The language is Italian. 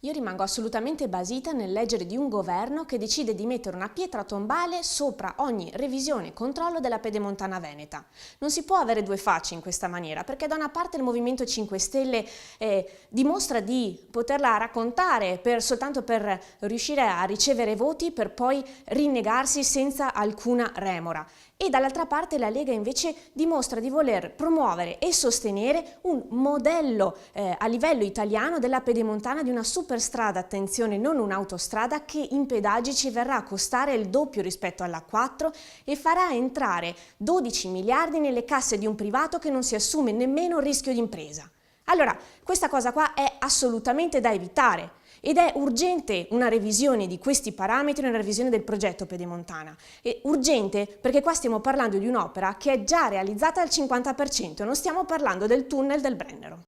Io rimango assolutamente basita nel leggere di un governo che decide di mettere una pietra tombale sopra ogni revisione e controllo della pedemontana veneta. Non si può avere due facce in questa maniera, perché da una parte il Movimento 5 Stelle dimostra di poterla raccontare soltanto per riuscire a ricevere voti per poi rinnegarsi senza alcuna remora. E dall'altra parte la Lega invece dimostra di voler promuovere e sostenere un modello a livello italiano della pedemontana di una superstrada, attenzione, non un'autostrada, che in pedaggi ci verrà a costare il doppio rispetto alla 4 e farà entrare 12 miliardi nelle casse di un privato che non si assume nemmeno il rischio di impresa. Allora, questa cosa qua è assolutamente da evitare. Ed è urgente una revisione di questi parametri, una revisione del progetto pedemontana. È urgente perché qua stiamo parlando di un'opera che è già realizzata al 50%, non stiamo parlando del tunnel del Brennero.